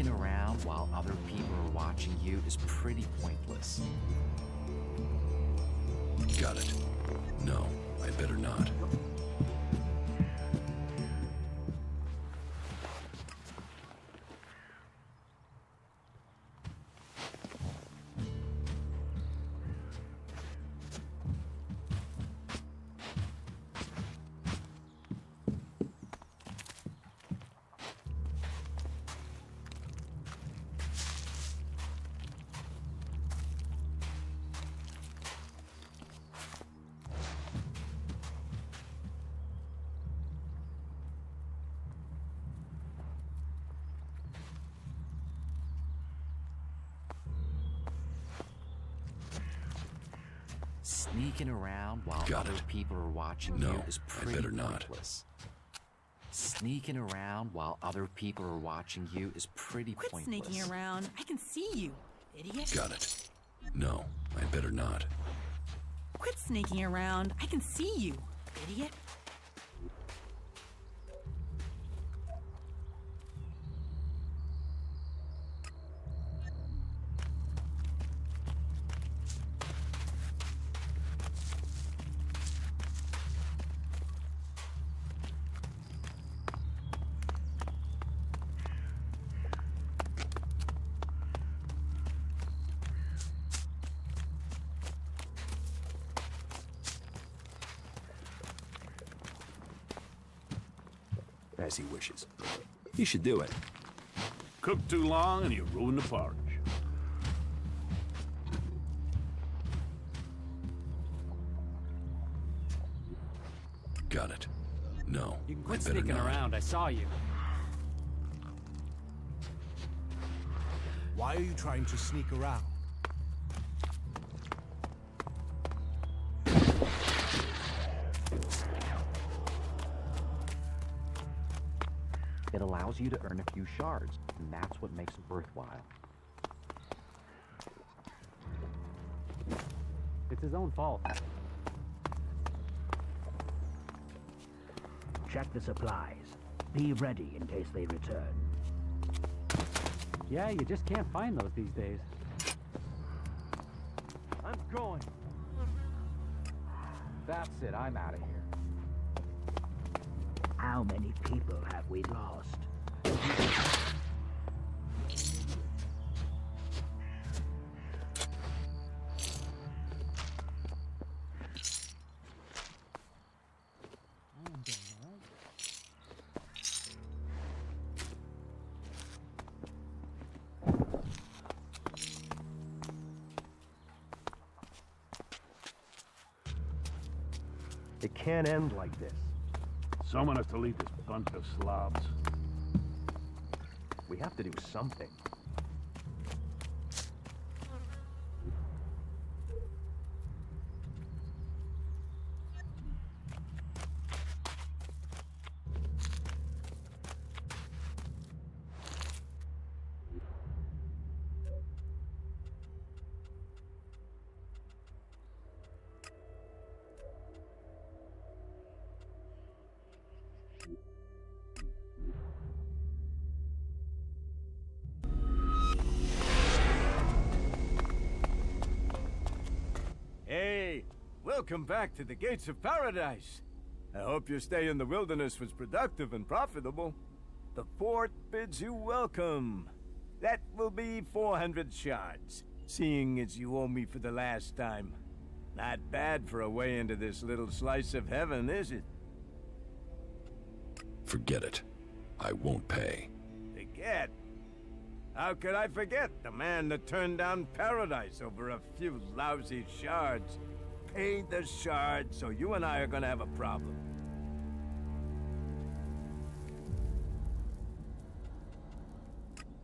Sneaking around while other people are watching you is pretty pointless. Got it. No, I better not. Sneaking around while Got other it. people are watching No, you is I pretty better not. pointless. Sneaking around while other people are watching you is pretty Quit pointless. sneaking around. I can see you, idiot. Got it. No, I better not. Quit sneaking around. I can see you, idiot. As he wishes. He should do it. Cook too long and you ruin the porridge. Got it. No, You can I quit better sneaking not. around. I saw you. Why are you trying to sneak around? It allows you to earn a few shards, and that's what makes it worthwhile. It's his own fault. Check the supplies. Be ready in case they return. Yeah, you just can't find those these days. I'm going. That's it. I'm out of here. How many people have we lost? It can't end like this. Someone has to lead this bunch of slobs. We have to do something. Hey, welcome back to the gates of paradise. I hope your stay in the wilderness was productive and profitable. The fort bids you welcome. That will be 400 shards, seeing as you owe me for the last time. Not bad for a way into this little slice of heaven, is it? Forget it. I won't pay. Forget? How could I forget the man that turned down paradise over a few lousy shards? Pay the shards, or you and I are gonna have a problem.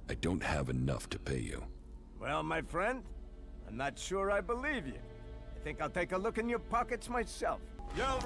I don't have enough to pay you. Well, my friend, I'm not sure I believe you. I think I'll take a look in your pockets myself. Yo!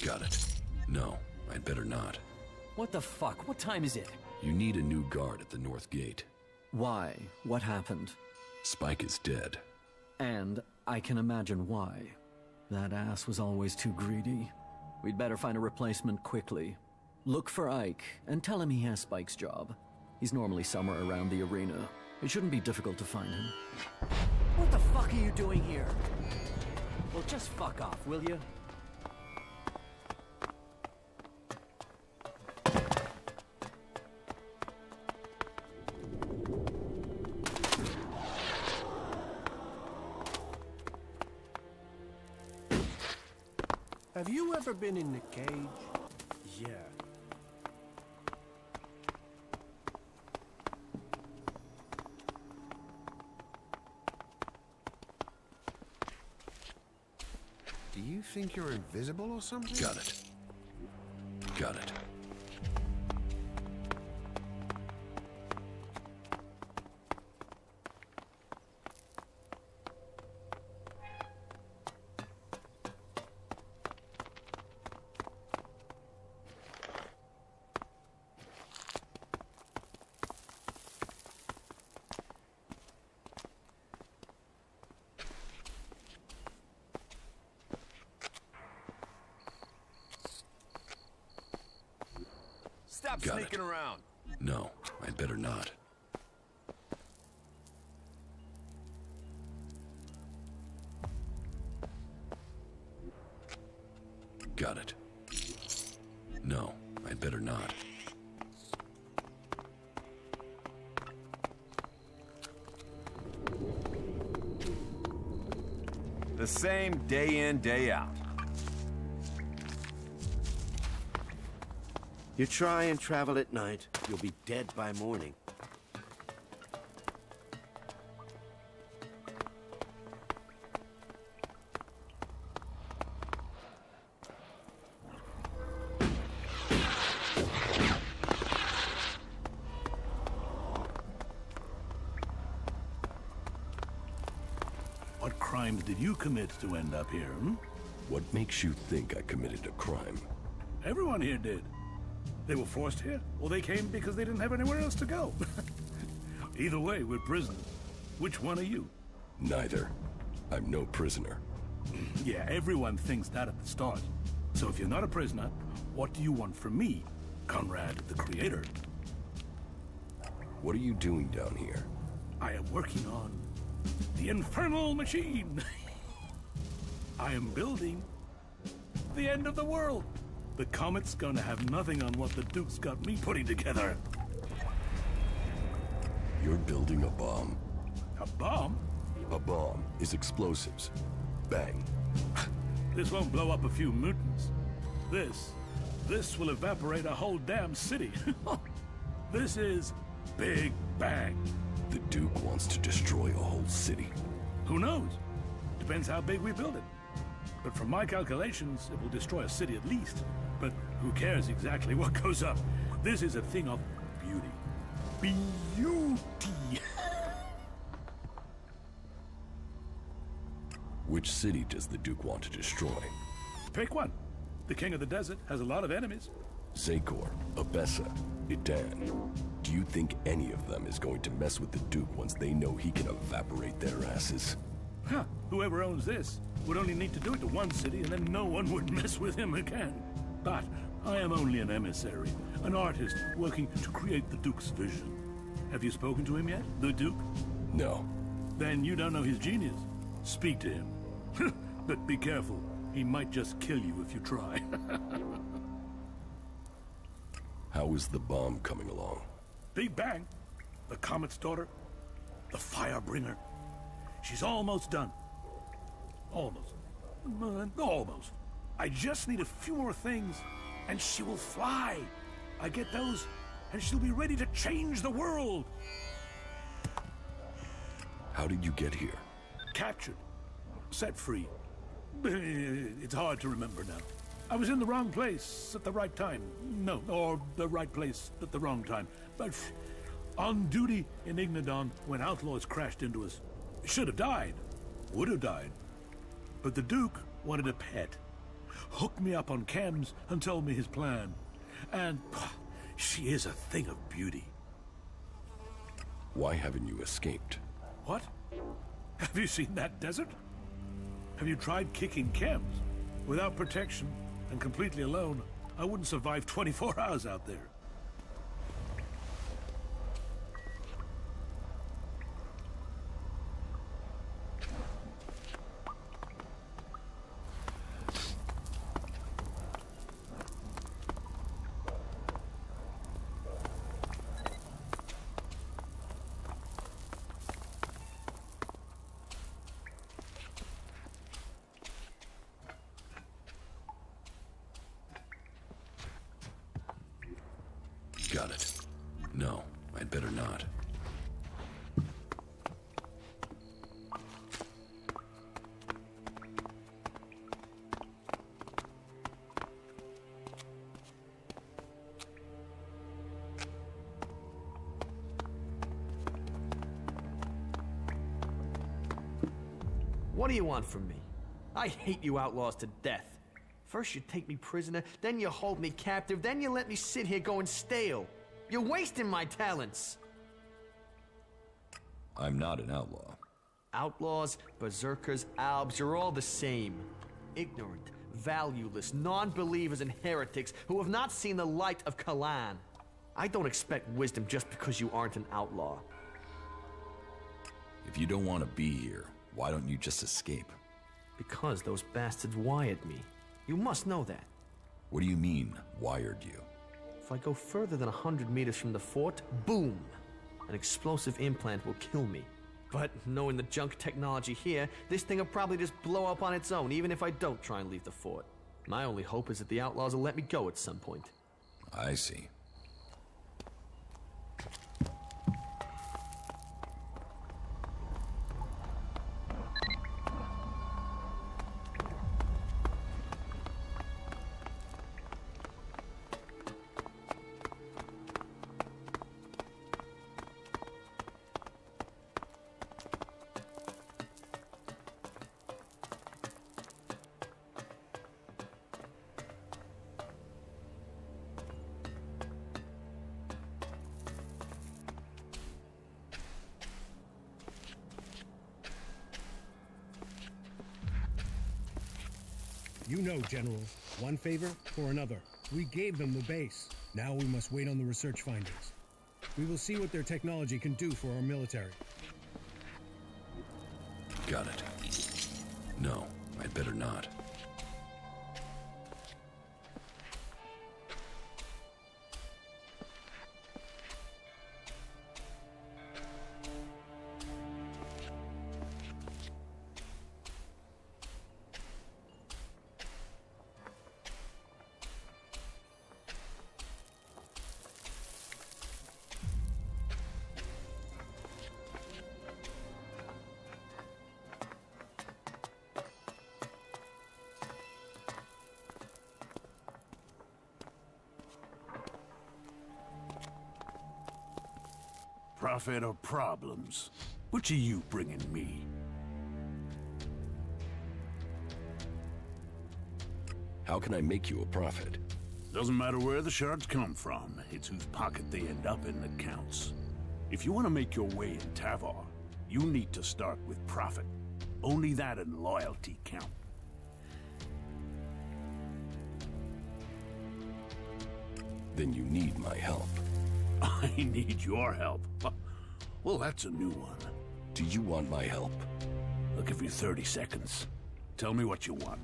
Got it. No, I'd better not. What the fuck? What time is it? You need a new guard at the north gate. Why? What happened? Spike is dead. And I can imagine why. That ass was always too greedy. We'd better find a replacement quickly. Look for Ike, and tell him he has Spike's job. He's normally somewhere around the arena. It shouldn't be difficult to find him. What the fuck are you doing here? Well, just fuck off, will you? Have you ever been in the cage? Yeah. Do you think you're invisible or something? Got it. Got it. Stop Got sneaking it. around. No, I'd better not. Got it. No, I'd better not. The same day in, day out. You try and travel at night, you'll be dead by morning. What crimes did you commit to end up here, hmm? What makes you think I committed a crime? Everyone here did. They were forced here, or they came because they didn't have anywhere else to go. Either way, we're prisoners. Which one are you? Neither. I'm no prisoner. Yeah, everyone thinks that at the start. So if you're not a prisoner, what do you want from me, Conrad the Creator? What are you doing down here? I am working on the infernal machine. I am building the end of the world. The comet's gonna have nothing on what the Duke's got me putting together. You're building a bomb. A bomb? A bomb is explosives. Bang. This won't blow up a few mutants. This will evaporate a whole damn city. This is Big Bang. The Duke wants to destroy a whole city. Who knows? Depends how big we build it. But from my calculations, it will destroy a city at least. But who cares exactly what goes up? This is a thing of beauty. Beauty! Which city does the Duke want to destroy? Pick one. The King of the Desert has a lot of enemies. Zakor, Abessa, Idan. Do you think any of them is going to mess with the Duke once they know he can evaporate their asses? Huh. Whoever owns this would only need to do it to one city and then no one would mess with him again. But I am only an emissary, an artist working to create the Duke's vision. Have you spoken to him yet, the Duke? No. Then you don't know his genius. Speak to him. But be careful. He might just kill you if you try. How is the bomb coming along? Big Bang, the Comet's daughter, the Firebringer. She's almost done. Almost. Almost. I just need a few more things, and she will fly. I get those, and she'll be ready to change the world. How did you get here? Captured. Set free. It's hard to remember now. I was in the wrong place at the right time. No, or the right place at the wrong time. But on duty in Ignadon when outlaws crashed into us. Should have died. Would have died. But the Duke wanted a pet. hooked me up on chems and told me his plan. And she is a thing of beauty. Why haven't you escaped? What? Have you seen that desert? Have you tried kicking chems? Without protection and completely alone, I wouldn't survive 24 hours out there. Got it. No, I'd better not. What do you want from me? I hate you outlaws to death. First you take me prisoner, then you hold me captive, then you let me sit here going stale. You're wasting my talents. I'm not an outlaw. Outlaws, berserkers, albs, you're all the same. Ignorant, valueless, non-believers and heretics who have not seen the light of Kalan. I don't expect wisdom just because you aren't an outlaw. If you don't want to be here, why don't you just escape? Because those bastards wired me. You must know that. What do you mean, wired you? If I go further than 100 meters from the fort, boom! An explosive implant will kill me. But knowing the junk technology here, this thing will probably just blow up on its own, even if I don't try and leave the fort. My only hope is that the outlaws will let me go at some point. I see. You know, General, one favor for another. We gave them the base. Now we must wait on the research findings. We will see what their technology can do for our military. Got it. No, I'd better not. Profit or problems? Which are you bringing me? How can I make you a profit? Doesn't matter where the shards come from. It's whose pocket they end up in that counts. If you want to make your way in Tavar, you need to start with profit. Only that and loyalty count. Then you need my help. I need your help. Well, that's a new one. Do you want my help? I'll give you 30 seconds. Tell me what you want.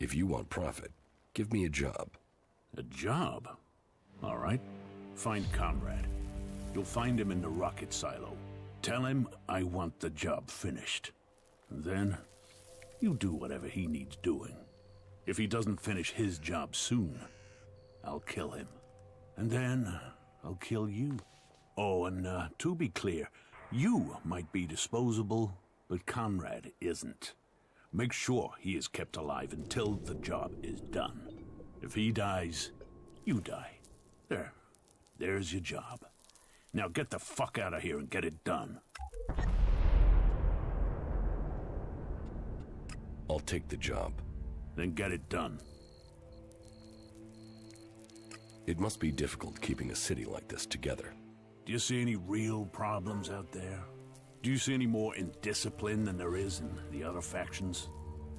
If you want profit, give me a job. A job? All right. Find Conrad. You'll find him in the rocket silo. Tell him I want the job finished. And then, you do whatever he needs doing. If he doesn't finish his job soon, I'll kill him. And then, I'll kill you. Oh, and to be clear, you might be disposable, but Conrad isn't. Make sure he is kept alive until the job is done. If he dies, you die. There's your job. Now get the fuck out of here and get it done. I'll take the job. Then get it done. It must be difficult keeping a city like this together. Do you see any real problems out there? Do you see any more indiscipline than there is in the other factions?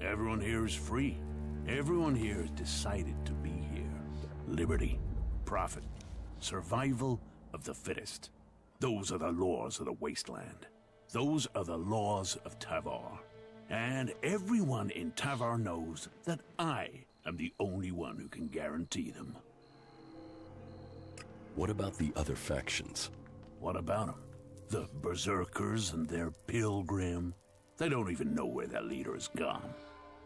Everyone here is free. Everyone here has decided to be here. Liberty, profit, survival of the fittest. Those are the laws of the wasteland. Those are the laws of Tavar. And everyone in Tavar knows that I am the only one who can guarantee them. What about the other factions? What about them? The Berserkers and their Pilgrim. They don't even know where their leader has gone.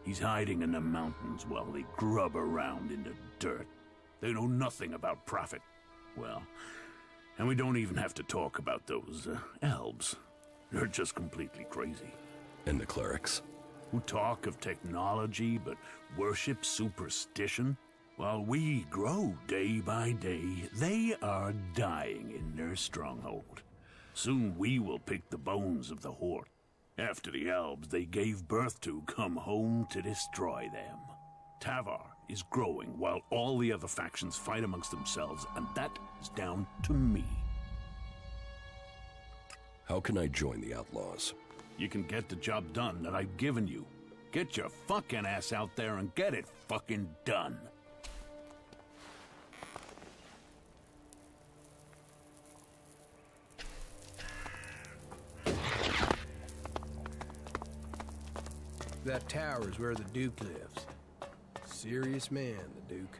He's hiding in the mountains while they grub around in the dirt. They know nothing about profit. Well, and we don't even have to talk about those elves. They're just completely crazy. And the clerics? Who talk of technology but worship superstition? While we grow day by day, they are dying in their stronghold. Soon we will pick the bones of the Horde. After the elves they gave birth to come home to destroy them. Tavar is growing while all the other factions fight amongst themselves, and that is down to me. How can I join the outlaws? You can get the job done that I've given you. Get your fucking ass out there and get it fucking done. That tower is where the Duke lives. Serious man, the Duke.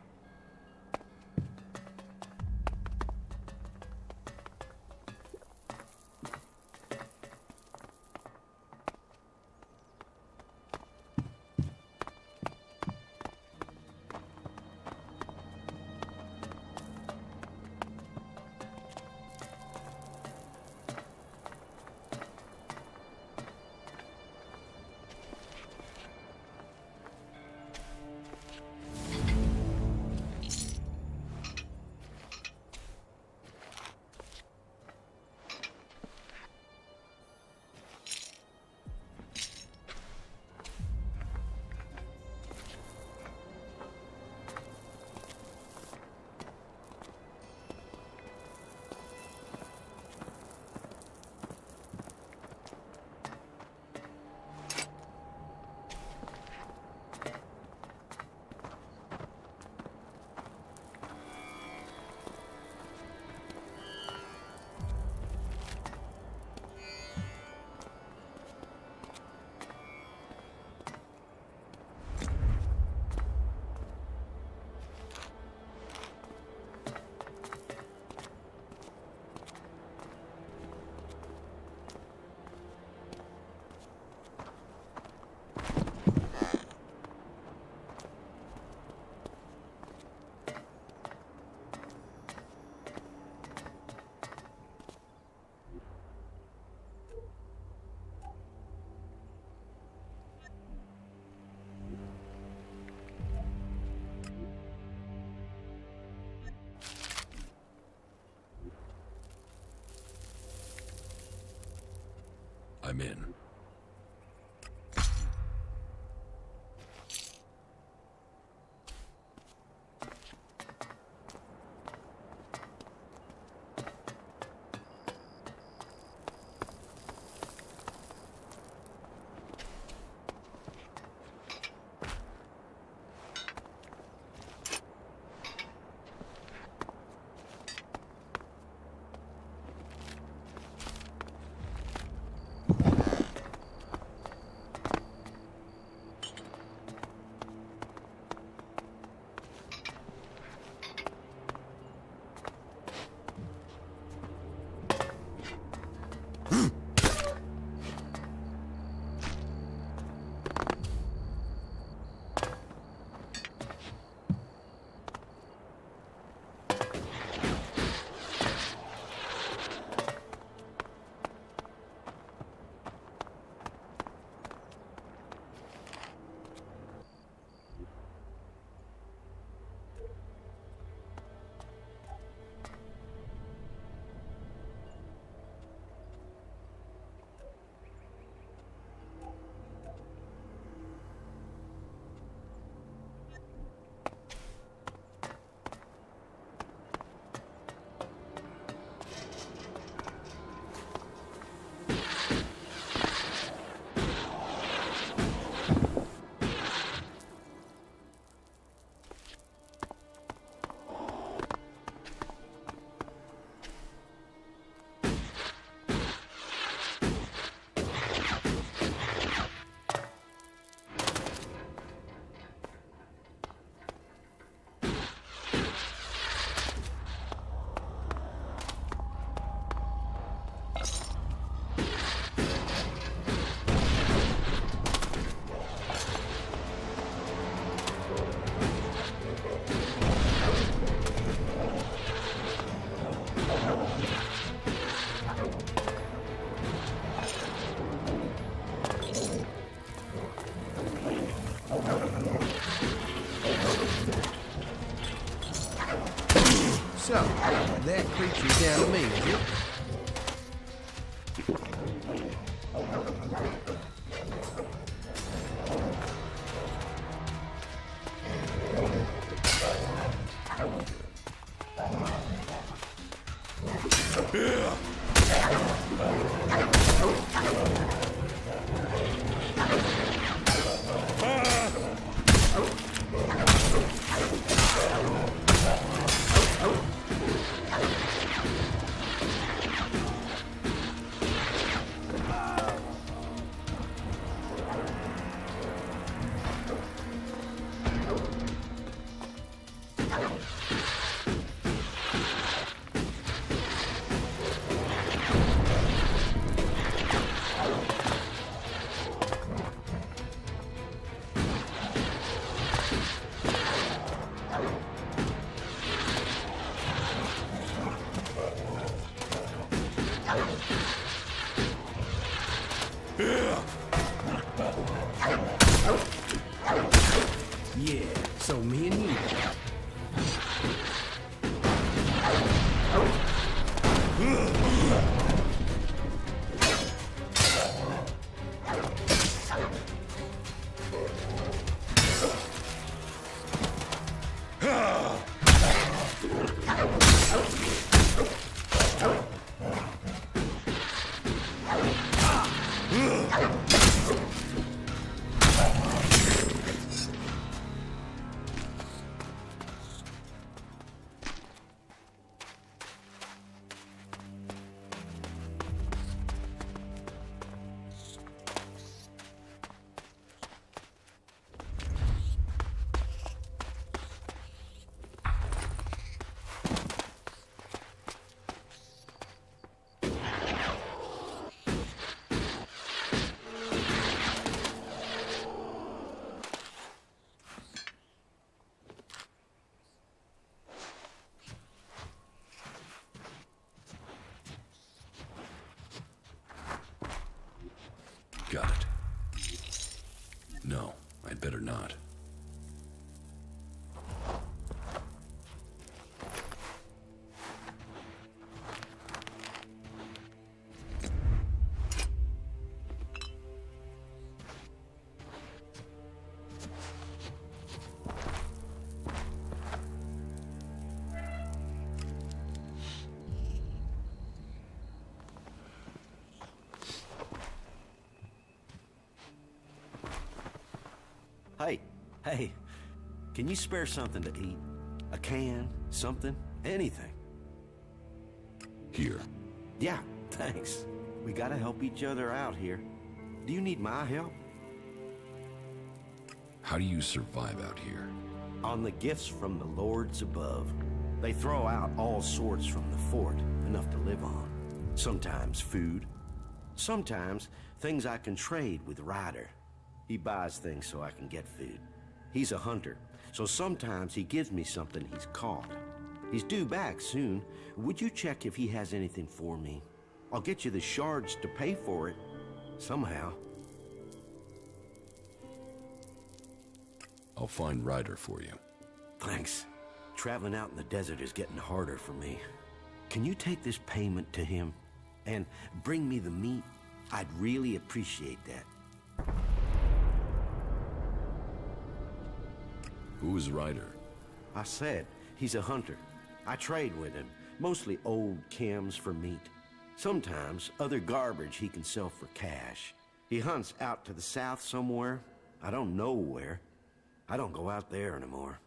I'm in. So, that creature's down to me, is it? Yeah, so me and you. Got it. No, I'd better not. Hey, can you spare something to eat? A can, something, anything. Here. Yeah, thanks. We gotta help each other out here. Do you need my help? How do you survive out here? On the gifts from the lords above. They throw out all sorts from the fort, enough to live on. Sometimes food. Sometimes things I can trade with Ryder. He buys things so I can get food. He's a hunter, so sometimes he gives me something he's caught. He's due back soon. Would you check if he has anything for me? I'll get you the shards to pay for it, somehow. I'll find Ryder for you. Thanks. Traveling out in the desert is getting harder for me. Can you take this payment to him and bring me the meat? I'd really appreciate that. Who is Ryder? I said, he's a hunter. I trade with him, mostly old chems for meat. Sometimes other garbage he can sell for cash. He hunts out to the south somewhere. I don't know where. I don't go out there anymore.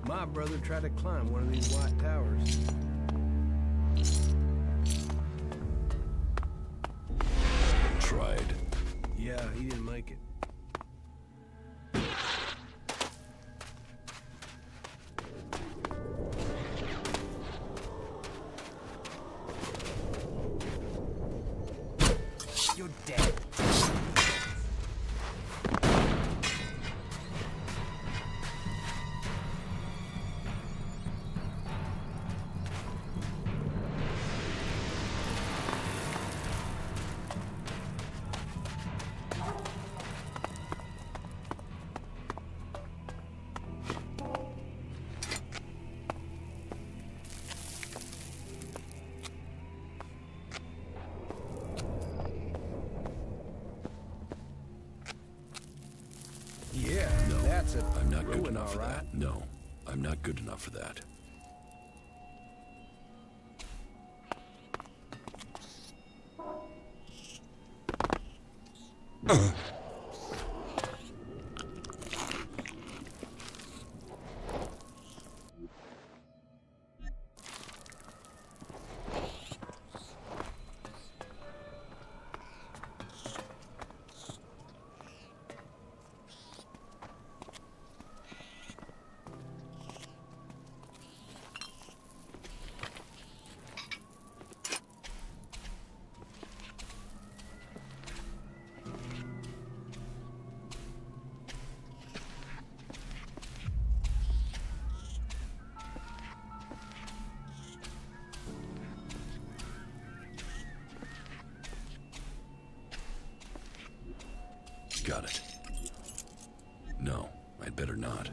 My brother tried to climb one of these white towers. Tried. Yeah, he didn't make it. You're dead. Yeah, no, that's a I'm not good ruin, enough for all right. that. No, I'm not good enough for that. Got it. No, I'd better not.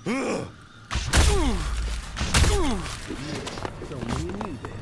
So me and you then.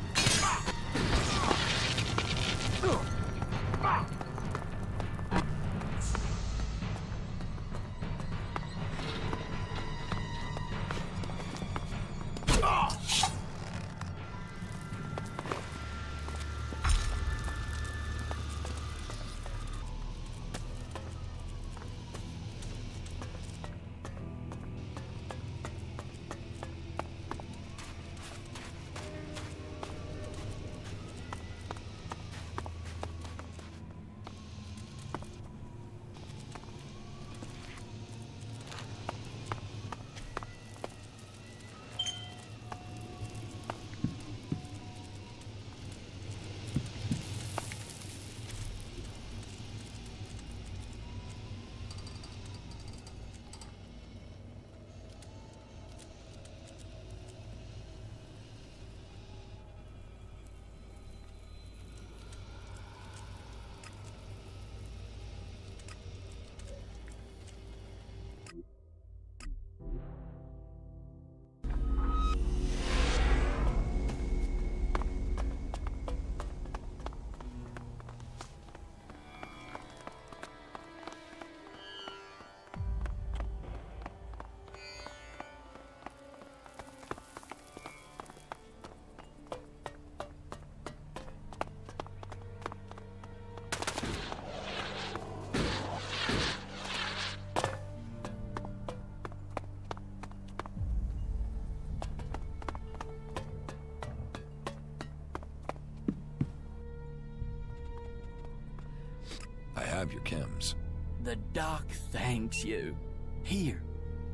I have your chems. The doc thanks you. Here,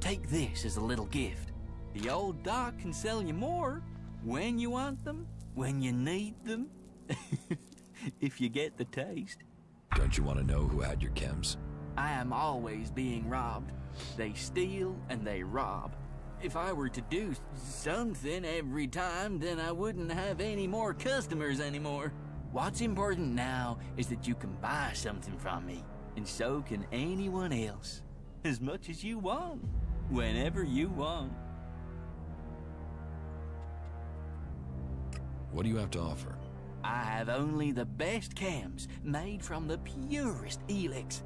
take this as a little gift. The old doc can sell you more when you want them, when you need them. If you get the taste. Don't you want to know who had your chems? I am always being robbed. They steal and they rob. If I were to do something every time, then I wouldn't have any more customers anymore. What's important now is that you can buy something from me, and so can anyone else. As much as you want, whenever you want. What do you have to offer? I have only the best cams, made from the purest Elex.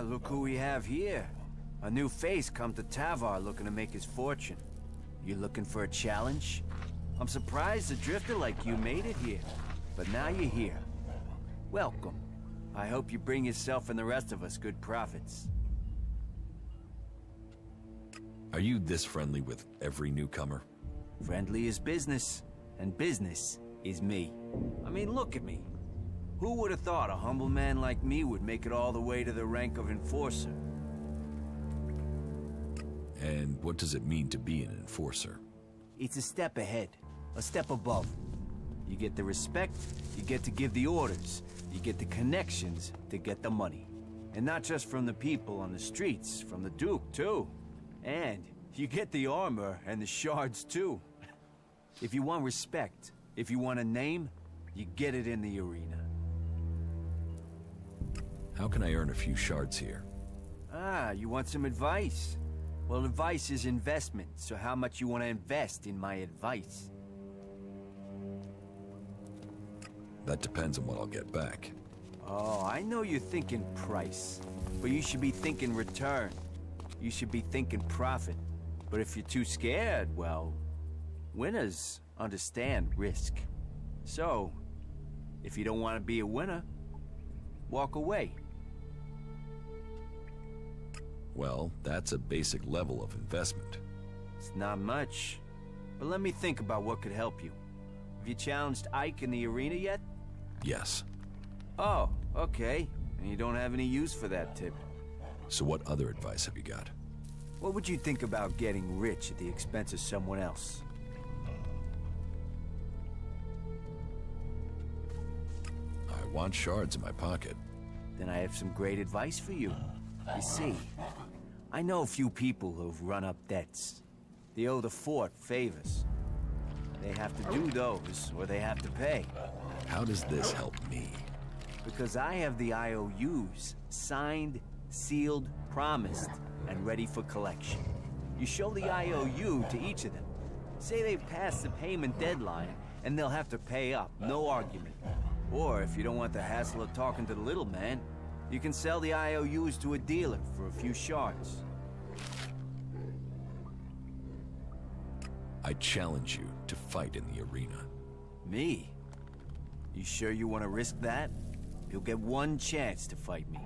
Look who we have here. A new face come to Tavar looking to make his fortune. You looking for a challenge? I'm surprised a drifter like you made it here. But now you're here. Welcome. I hope you bring yourself and the rest of us good profits. Are you this friendly with every newcomer? Friendly is business, and business is me. I mean, look at me. Who would have thought a humble man like me would make it all the way to the rank of enforcer? And what does it mean to be an enforcer? It's a step ahead, a step above. You get the respect, you get to give the orders, you get the connections to get the money. And not just from the people on the streets, from the Duke, too. And you get the armor and the shards, too. If you want respect, if you want a name, you get it in the arena. How can I earn a few shards here? Ah, you want some advice? Well, advice is investment, so how much you want to invest in my advice? That depends on what I'll get back. Oh, I know you're thinking price, but you should be thinking return. You should be thinking profit. But if you're too scared, well, winners understand risk. So, if you don't want to be a winner, walk away. Well, that's a basic level of investment. It's not much, but let me think about what could help you. Have you challenged Ike in the arena yet? Yes. Oh, okay. And you don't have any use for that tip. So what other advice have you got? What would you think about getting rich at the expense of someone else? I want shards in my pocket. Then I have some great advice for you. You see, I know a few people who've run up debts. They owe the fort favors. They have to do those, or they have to pay. How does this help me? Because I have the IOUs signed, sealed, promised, and ready for collection. You show the IOU to each of them. Say they've passed the payment deadline, and they'll have to pay up, no argument. Or if you don't want the hassle of talking to the little man, you can sell the IOUs to a dealer for a few shards. I challenge you to fight in the arena. Me? You sure you want to risk that? You'll get one chance to fight me.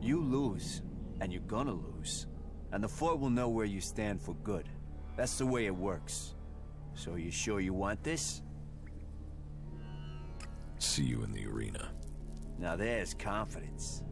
You lose, and you're gonna lose. And the fort will know where you stand for good. That's the way it works. So you sure you want this? See you in the arena. Now there's confidence.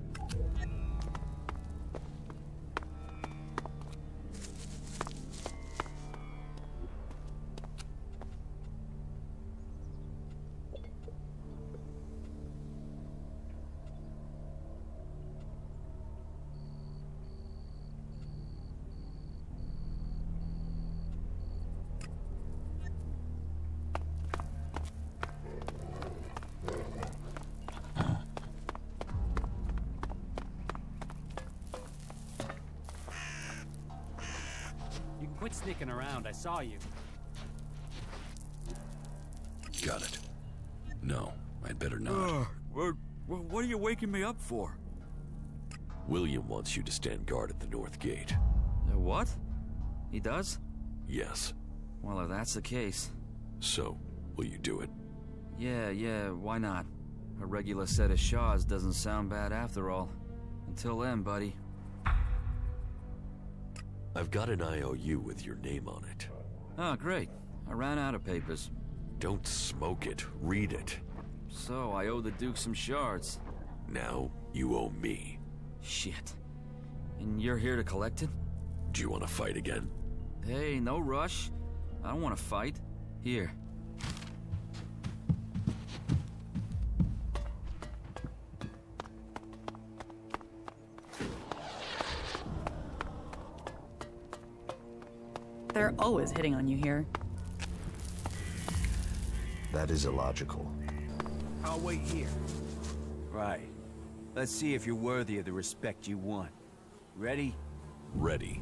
Quit sneaking around, I saw you. Got it. No, I'd better not. What are you waking me up for? William wants you to stand guard at the north gate. What? He does? Yes. Well, if that's the case... So, will you do it? Yeah, why not? A regular set of shards doesn't sound bad after all. Until then, buddy. I've got an IOU with your name on it. Oh, great. I ran out of papers. Don't smoke it. Read it. So, I owe the Duke some shards. Now, you owe me. Shit. And you're here to collect it? Do you want to fight again? Hey, no rush. I don't want to fight. Here. They're always hitting on you here. That is illogical. I'll wait here. Right. Let's see if you're worthy of the respect you want. Ready? Ready.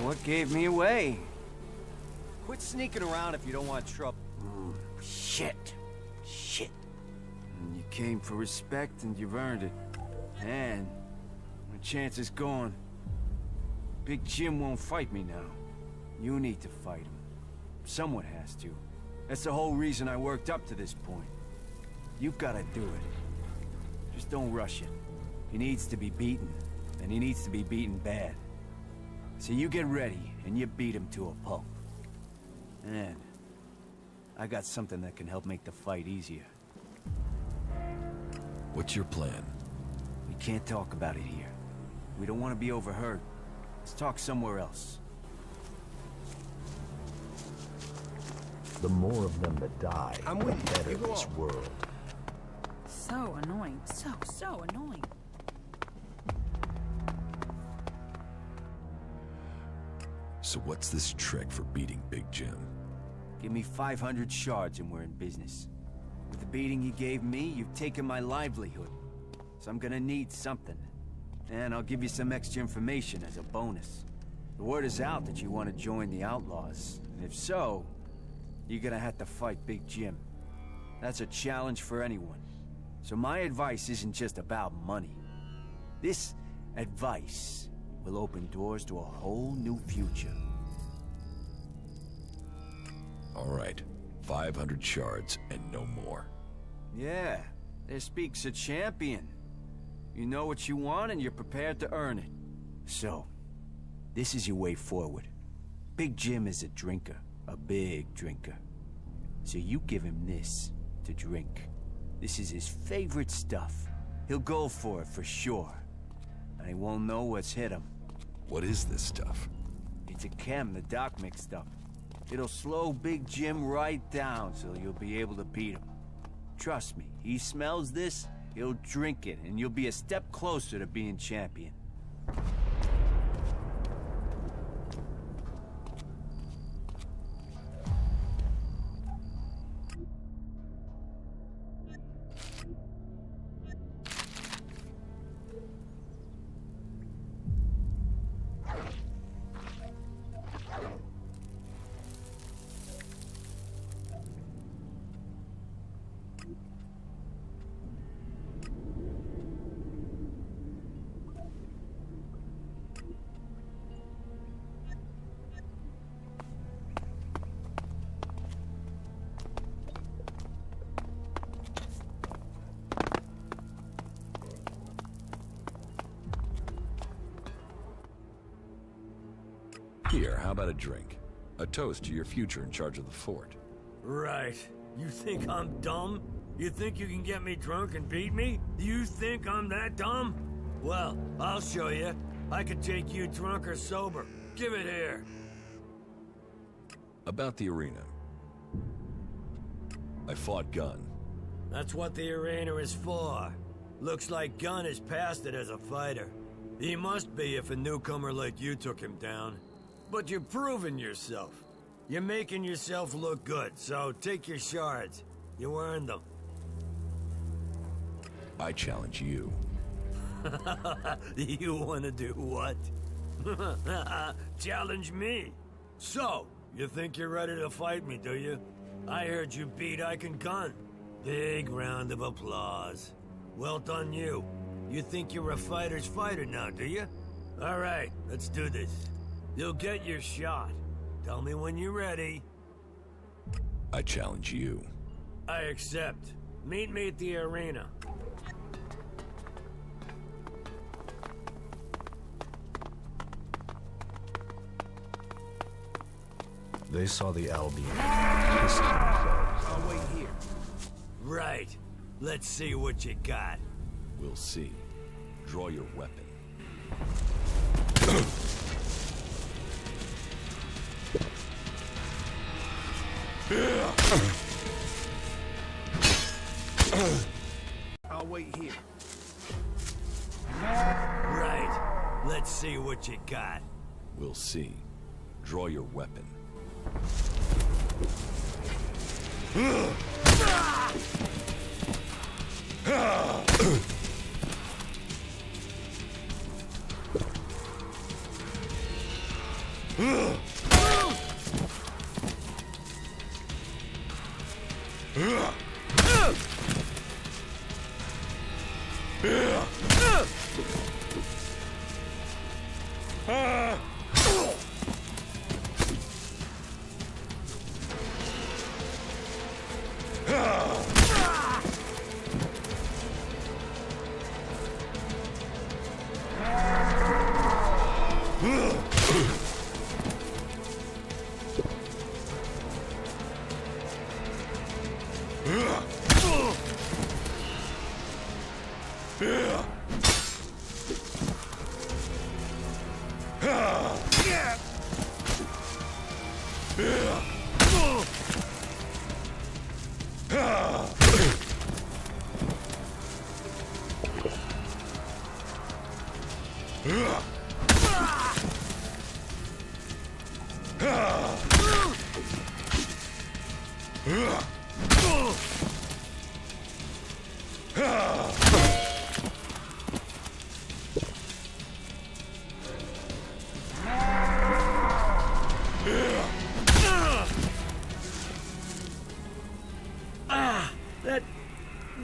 What gave me away? Quit sneaking around if you don't want trouble. Shit. came for respect and you've earned it. And my chance is gone. Big Jim won't fight me now. You need to fight him. Someone has to. That's the whole reason I worked up to this point. You've got to do it. Just don't rush it. He needs to be beaten, and he needs to be beaten bad. So you get ready, and you beat him to a pulp. And I got something that can help make the fight easier. What's your plan? We can't talk about it here. We don't want to be overheard. Let's talk somewhere else. The more of them that die, I'm the with you. better You go this on. world. So annoying. So annoying. So what's this trick for beating Big Jim? Give me 500 shards and we're in business. With the beating you gave me, you've taken my livelihood. So I'm gonna need something. And I'll give you some extra information as a bonus. The word is out that you want to join the Outlaws. And if so, you're gonna have to fight Big Jim. That's a challenge for anyone. So my advice isn't just about money. This advice will open doors to a whole new future. All right, 500 shards and no more. Yeah, there speaks a champion. You know what you want and you're prepared to earn it. So, this is your way forward. Big Jim is a drinker, a big drinker. So you give him this to drink. This is his favorite stuff. He'll go for it for sure. And he won't know what's hit him. What is this stuff? It's a chem the doc mixed up. It'll slow Big Jim right down so you'll be able to beat him. Trust me, he smells this, he'll drink it, and you'll be a step closer to being champion. Here, how about a drink? A toast to your future in charge of the fort. Right. You think I'm dumb? You think you can get me drunk and beat me? You think I'm that dumb? Well, I'll show you. I could take you drunk or sober. Give it here. About the arena. I fought Gunn. That's what the arena is for. Looks like Gunn is past it as a fighter. He must be if a newcomer like you took him down. But you're proving yourself. You're making yourself look good, so take your shards. You earned them. I challenge you. You want to do what? Challenge me. So, you think you're ready to fight me, do you? I heard you beat Ike and Gunn. Big round of applause. Well done, you. You think you're a fighter's fighter now, do you? All right, let's do this. You'll get your shot. Tell me when you're ready. I challenge you. I accept. Meet me at the arena. They saw the Albion. Pissed themselves. I'll wait here. Right. Let's see what you got. We'll see. Draw your weapon. I'll wait here. Right. Let's see what you got. We'll see. Draw your weapon.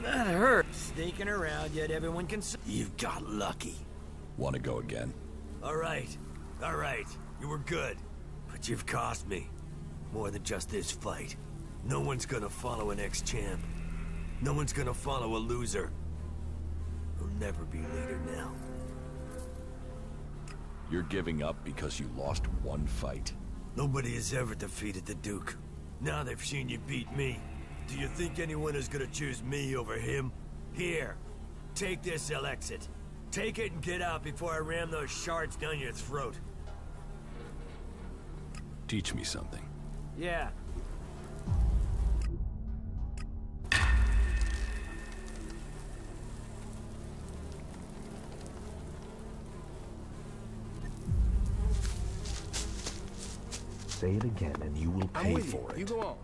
That hurt. Sneaking around, yet everyone can see. You got lucky. Want to go again? All right. You were good. But you've cost me. More than just this fight. No one's gonna follow an ex-champ. No one's gonna follow a loser. Who'll never be leader now. You're giving up because you lost one fight? Nobody has ever defeated the Duke. Now they've seen you beat me. Do you think anyone is gonna choose me over him? Here, take this, Elex. Take it and get out before I ram those shards down your throat. Teach me something. Yeah. Say it again and you will pay for it. You go on.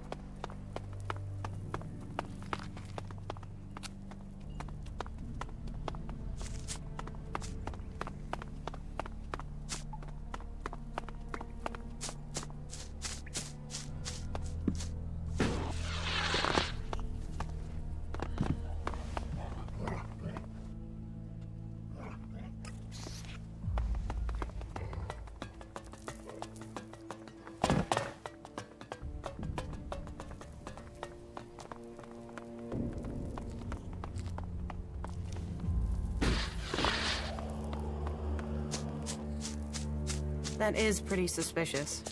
That is pretty suspicious.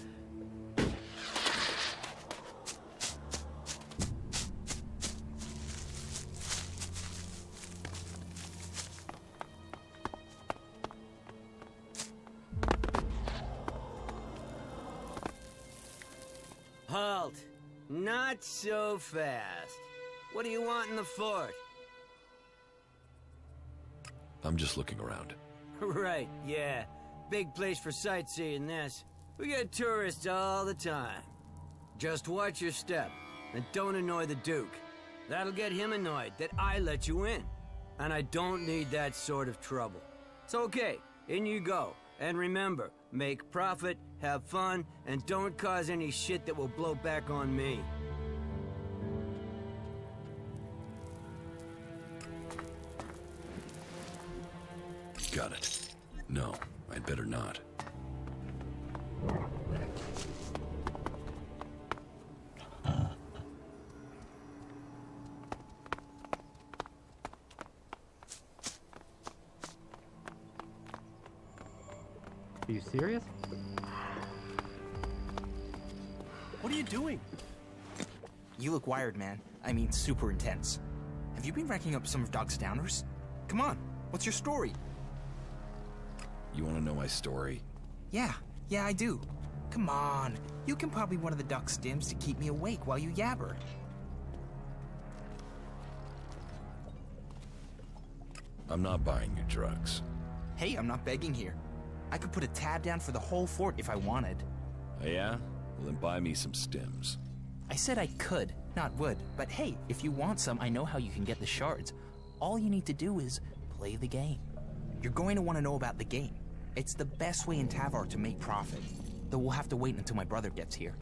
Halt! Not so fast. What do you want in the fort? I'm just looking around. Right, yeah. Big place for sightseeing, this. We get tourists all the time. Just watch your step, and don't annoy the Duke. That'll get him annoyed that I let you in. And I don't need that sort of trouble. So okay, in you go. And remember, make profit, have fun, and don't cause any shit that will blow back on me. Got it. No, I'd better not. Are you serious? What are you doing? You look wired, man. I mean, super intense. Have you been racking up some of Doc's downers? Come on, what's your story? You want to know my story? Yeah, I do. Come on, you can pop me one of the Duck stims to keep me awake while you yabber. I'm not buying you drugs. Hey, I'm not begging here. I could put a tab down for the whole fort if I wanted. Oh, yeah? Well, then buy me some stims. I said I could, not would. But hey, if you want some, I know how you can get the shards. All you need to do is play the game. You're going to want to know about the game. It's the best way in Tavar to make profit. Though we'll have to wait until my brother gets here.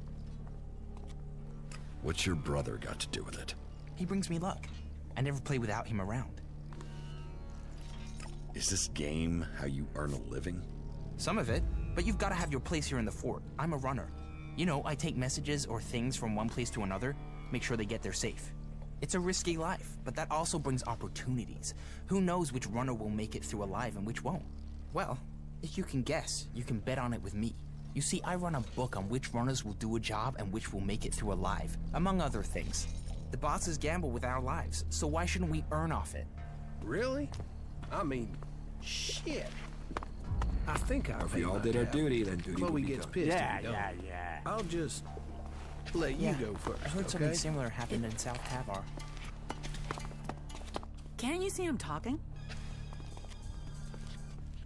What's your brother got to do with it? He brings me luck. I never play without him around. Is this game how you earn a living? Some of it, but you've got to have your place here in the fort. I'm a runner. You know, I take messages or things from one place to another, make sure they get there safe. It's a risky life, but that also brings opportunities. Who knows which runner will make it through alive and which won't? Well, if you can guess, you can bet on it with me. You see, I run a book on which runners will do a job and which will make it through alive, among other things. The bosses gamble with our lives, so why shouldn't we earn off it? Really? I mean, shit. I think I If we all did our duty, then duty Chloe would be gets done. pissed Yeah, if we don't. yeah. I'll just let you go first, I heard okay? something similar happened in South Tavar. Can't you see I'm talking?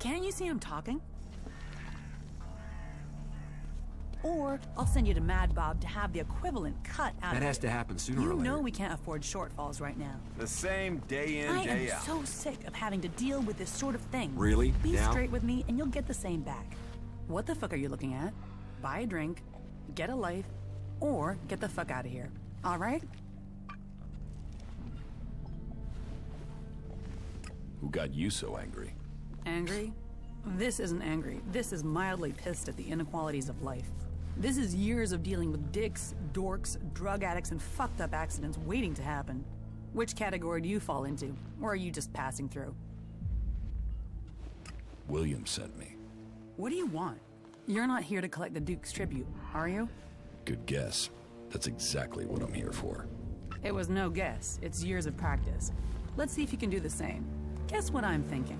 Can't you see I'm talking? Or I'll send you to Mad Bob to have the equivalent cut out That of has it. to happen sooner You or later. know we can't afford shortfalls right now. The same day in, I day am out. so sick of having to deal with this sort of thing. Really? Be Now? straight with me and you'll get the same back. What the fuck are you looking at? Buy a drink, get a life, or get the fuck out of here. All right? Who got you so angry? Angry? This isn't angry. This is mildly pissed at the inequalities of life. This is years of dealing with dicks, dorks, drug addicts, and fucked up accidents waiting to happen. Which category do you fall into? Or are you just passing through? William sent me. What do you want? You're not here to collect the Duke's tribute, are you? Good guess. That's exactly what I'm here for. It was no guess. It's years of practice. Let's see if you can do the same. Guess what I'm thinking.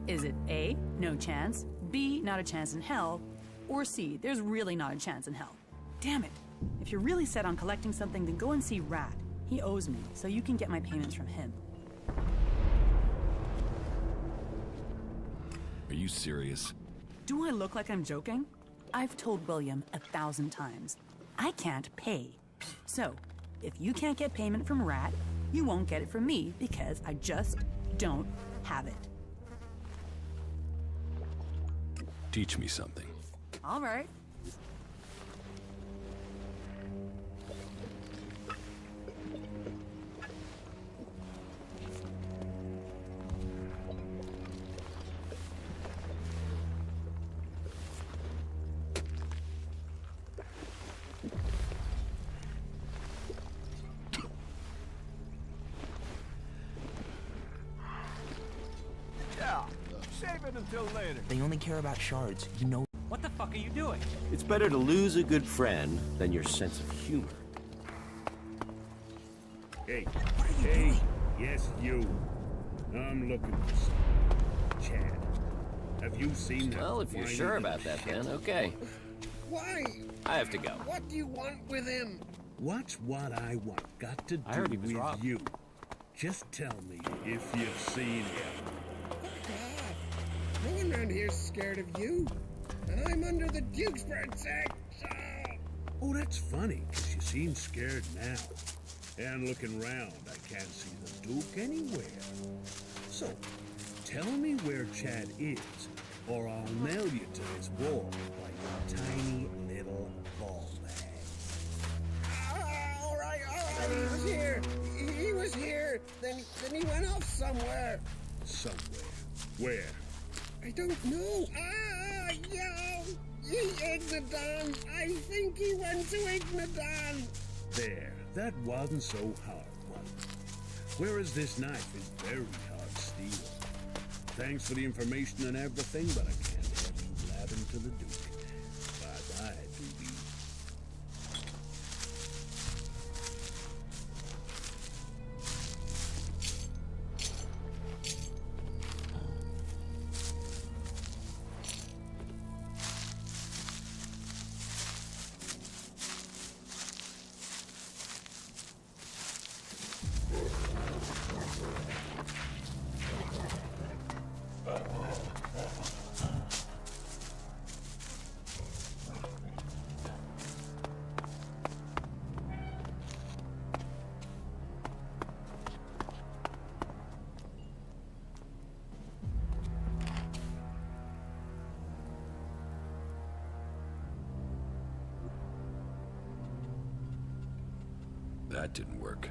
Is it A, no chance, B, not a chance in hell, or C, there's really not a chance in hell? Damn it. If you're really set on collecting something, then go and see Rat. He owes me, so you can get my payments from him. Are you serious? Do I look like I'm joking? I've told William 1,000 times. I can't pay. So, if you can't get payment from Rat, you won't get it from me because I just don't have it. Teach me something. All right. Yeah, save it until later. They only care about shards. You know. What the fuck are you doing? It's better to lose a good friend than your sense of humor. Hey, hey, yes, you. I'm looking for something. Chad, have you seen that? Well, if you're whiny sure little about that, shit? then okay. Why? I have to go. What do you want with him? What's what I want got to do I heard he was with robbed. you? Just tell me if you've seen him. No one around here's scared of you. And I'm under the Duke's protection. Oh, that's funny, 'cause you seem scared now. And looking round, I can't see the Duke anywhere. So, tell me where Chad is, or I'll nail you to this wall like a tiny little ball bag. All right. He was here. He was here. Then he went off somewhere. Somewhere. Where? I don't know. Yo! Ignadon! I think he went to Ignadon! There. That wasn't so hard, was it? Whereas this knife is very hard steel. Thanks for the information and everything, but I can't have you blabbing to the Duke. Bye-bye, Doobie. That didn't work.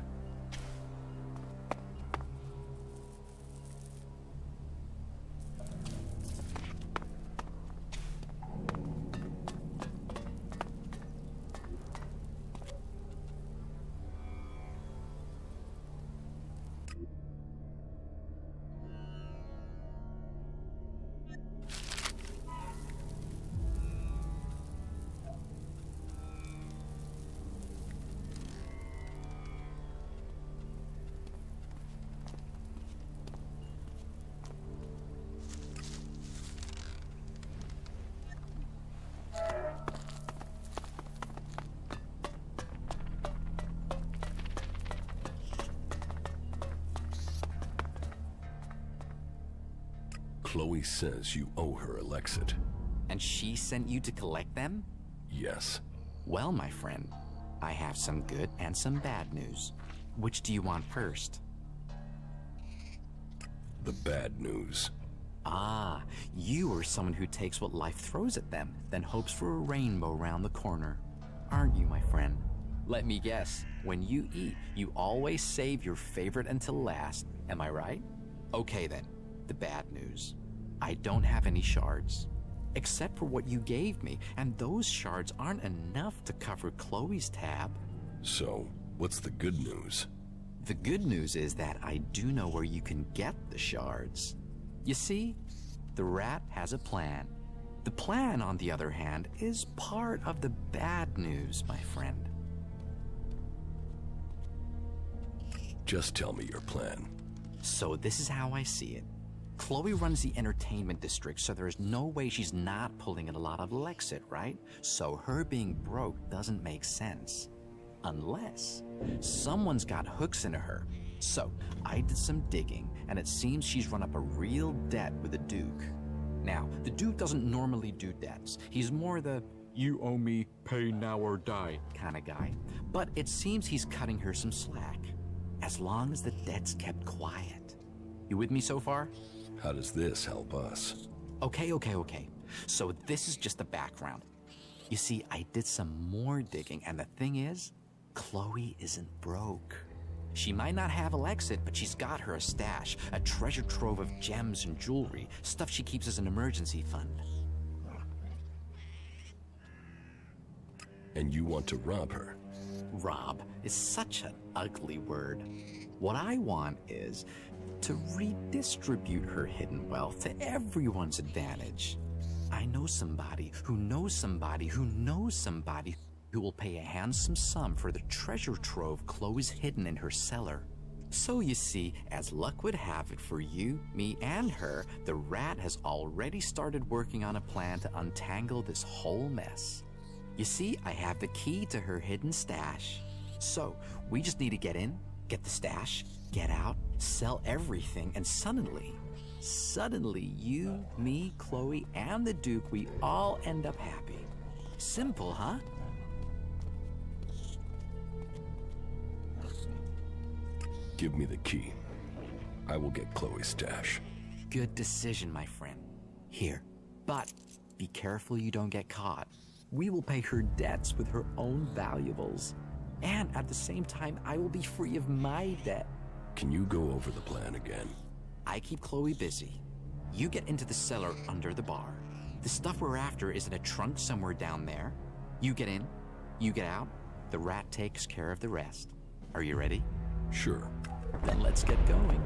Chloe says you owe her Elexit. And she sent you to collect them? Yes. Well, my friend, I have some good and some bad news. Which do you want first? The bad news. Ah, you are someone who takes what life throws at them, then hopes for a rainbow around the corner. Aren't you, my friend? Let me guess, when you eat, you always save your favorite until last. Am I right? Okay then, the bad news. I don't have any shards. Except for what you gave me, and those shards aren't enough to cover Chloe's tab. So, what's the good news? The good news is that I do know where you can get the shards. You see, the rat has a plan. The plan, on the other hand, is part of the bad news, my friend. Just tell me your plan. So this is how I see it. Chloe runs the entertainment district, so there's no way she's not pulling in a lot of Lexit, right? So her being broke doesn't make sense. Unless someone's got hooks into her. So I did some digging, and it seems she's run up a real debt with the Duke. Now, the Duke doesn't normally do debts. He's more the, you owe me, pay now or die kind of guy. But it seems he's cutting her some slack. As long as the debt's kept quiet. You with me so far? How does this help us? Okay. So this is just the background. You see, I did some more digging, and the thing is, Chloe isn't broke. She might not have Elexit, but she's got her a stash, a treasure trove of gems and jewelry, stuff she keeps as an emergency fund. And you want to rob her? Rob is such an ugly word. What I want is to redistribute her hidden wealth to everyone's advantage. I know somebody who knows somebody who knows somebody who will pay a handsome sum for the treasure trove Chloe's hidden in her cellar. So you see, as luck would have it for you, me, and her, the rat has already started working on a plan to untangle this whole mess. You see, I have the key to her hidden stash. So, we just need to get in, get the stash, get out, sell everything, and suddenly, you, me, Chloe, and the Duke, we all end up happy. Simple, huh? Give me the key. I will get Chloe's stash. Good decision, my friend. Here. But be careful you don't get caught. We will pay her debts with her own valuables. And at the same time, I will be free of my debt. Can you go over the plan again? I keep Chloe busy. You get into the cellar under the bar. The stuff we're after is in a trunk somewhere down there. You get in, you get out, the rat takes care of the rest. Are you ready? Sure. Then let's get going.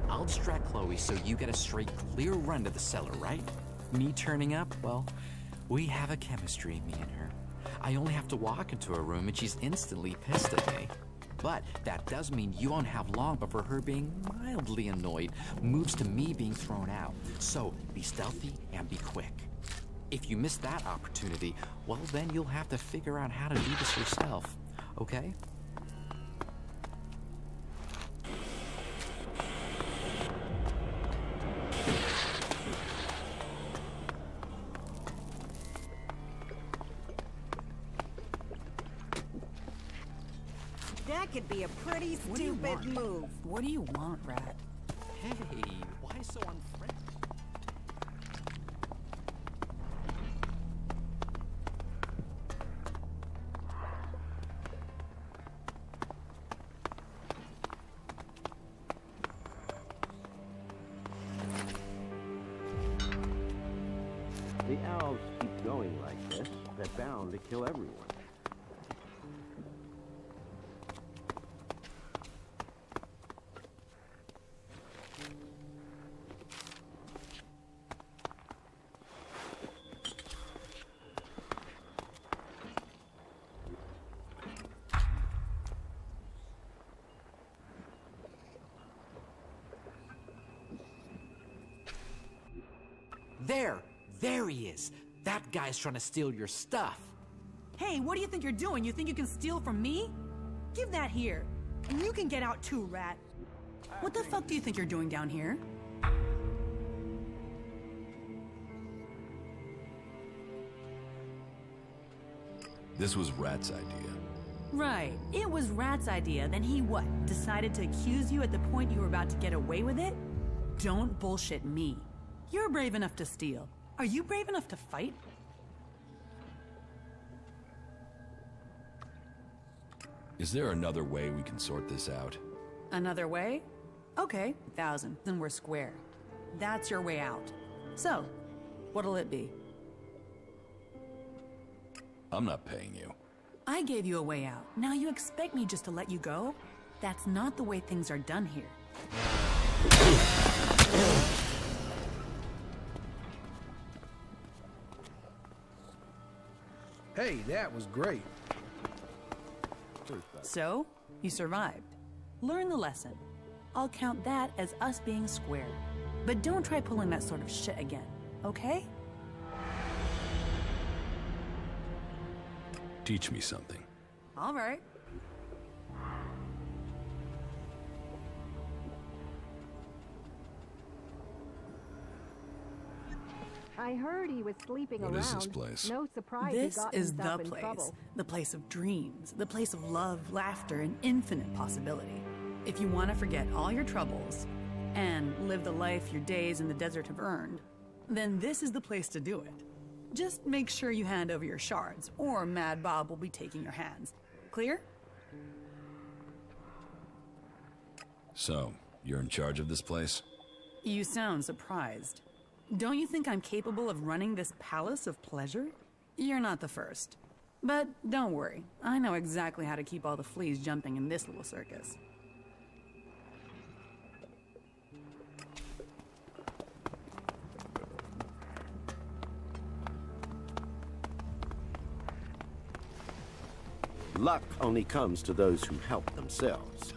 I'll distract Chloe so you get a straight clear run to the cellar, right? Me turning up, well, we have a chemistry, me and her. I only have to walk into a room and she's instantly pissed at me. But that does mean you won't have long before her being mildly annoyed moves to me being thrown out. So be stealthy and be quick. If you miss that opportunity, well then you'll have to figure out how to do this yourself, okay? That could be a pretty stupid move. What do you want, Rat? Hey, why so unfriendly? The elves keep going like this, they're bound to kill everyone. There he is. That guy's trying to steal your stuff. Hey, what do you think you're doing? You think you can steal from me? Give that here. And you can get out too, Rat. What the fuck do you think you're doing down here? This was Rat's idea. Right. It was Rat's idea, then he what? Decided to accuse you at the point you were about to get away with it? Don't bullshit me. You're brave enough to steal. Are you brave enough to fight? Is there another way we can sort this out? Another way? Okay, 1,000. Then we're square. That's your way out. So, what'll it be? I'm not paying you. I gave you a way out. Now you expect me just to let you go? That's not the way things are done here. Hey, that was great. So, you survived. Learn the lesson. I'll count that as us being square. But don't try pulling that sort of shit again, okay? Teach me something. All right. I heard he was sleeping around. What is this place? No surprise This he got is the himself in place. trouble. The place of dreams. The place of love, laughter, and infinite possibility. If you want to forget all your troubles and live the life your days in the desert have earned, then this is the place to do it. Just make sure you hand over your shards, or Mad Bob will be taking your hands. Clear? So, you're in charge of this place? You sound surprised. Don't you think I'm capable of running this palace of pleasure? You're not the first. But don't worry, I know exactly how to keep all the fleas jumping in this little circus. Luck only comes to those who help themselves.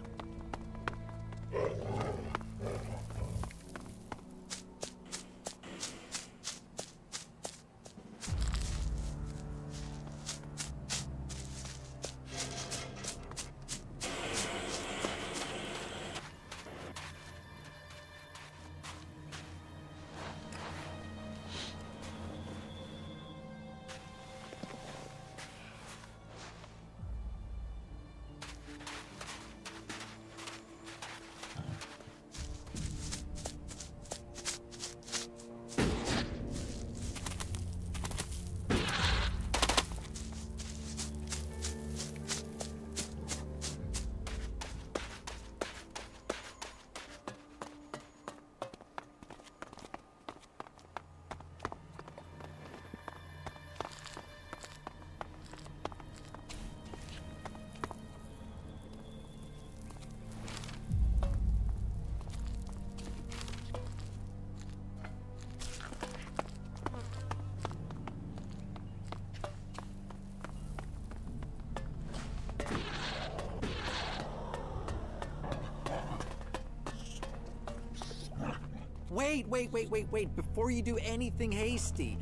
Wait, before you do anything hasty.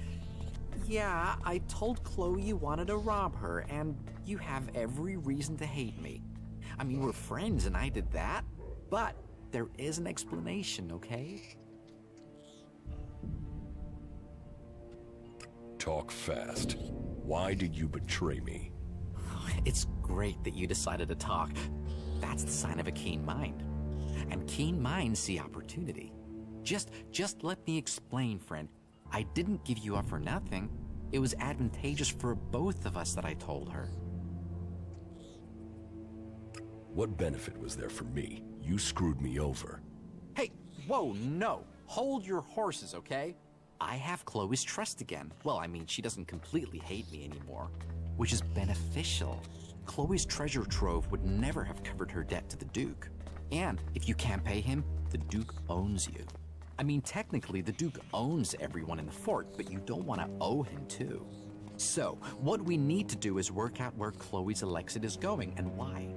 Yeah, I told Chloe you wanted to rob her, and you have every reason to hate me. I mean, we're friends and I did that, but there is an explanation, okay? Talk fast. Why did you betray me? It's great that you decided to talk. That's the sign of a keen mind. And keen minds see opportunity. Just let me explain, friend. I didn't give you up for nothing. It was advantageous for both of us that I told her. What benefit was there for me? You screwed me over. Hey, whoa, no. Hold your horses, okay? I have Chloe's trust again. Well, I mean, she doesn't completely hate me anymore, which is beneficial. Chloe's treasure trove would never have covered her debt to the Duke. And if you can't pay him, the Duke owns you. I mean, technically, the Duke owns everyone in the fort, but you don't want to owe him too. So, what we need to do is work out where Chloe's Elexit is going and why.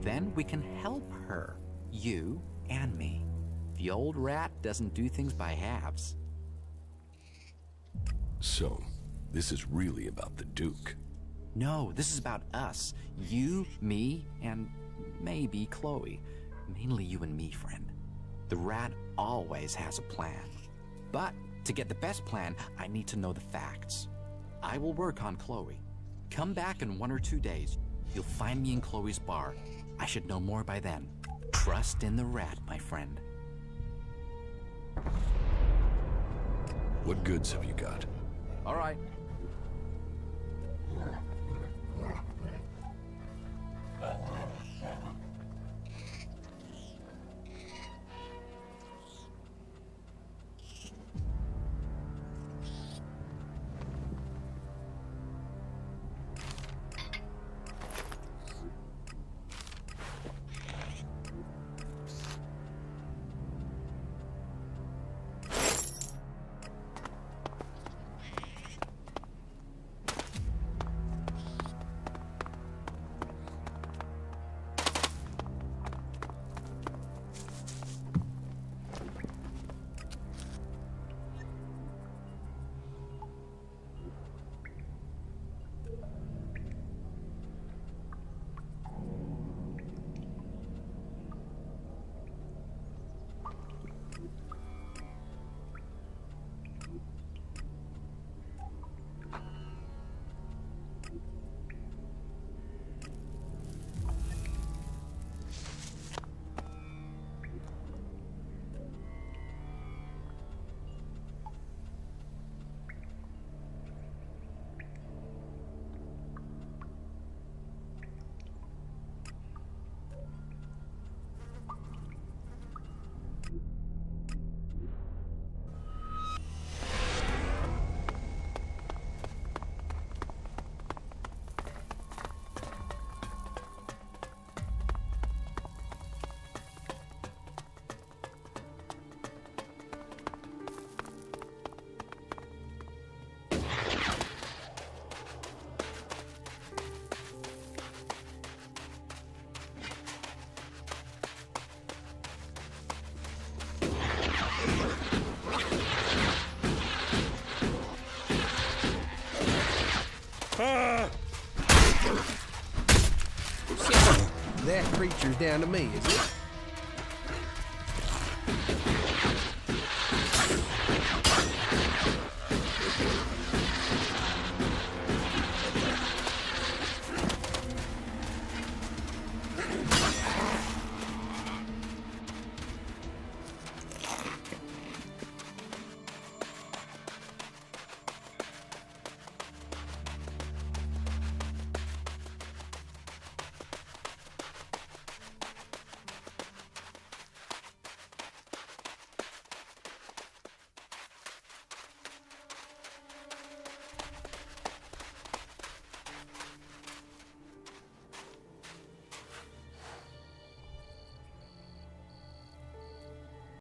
Then we can help her, you and me. The old rat doesn't do things by halves. So, this is really about the Duke. No, this is about us. You, me, and maybe Chloe. Mainly you and me, friend. The rat always has a plan. But to get the best plan, I need to know the facts. I will work on Chloe. Come back in 1 or 2 days. You'll find me in Chloe's bar. I should know more by then. Trust in the rat, my friend. What goods have you got? All right. That creature's down to me, is it?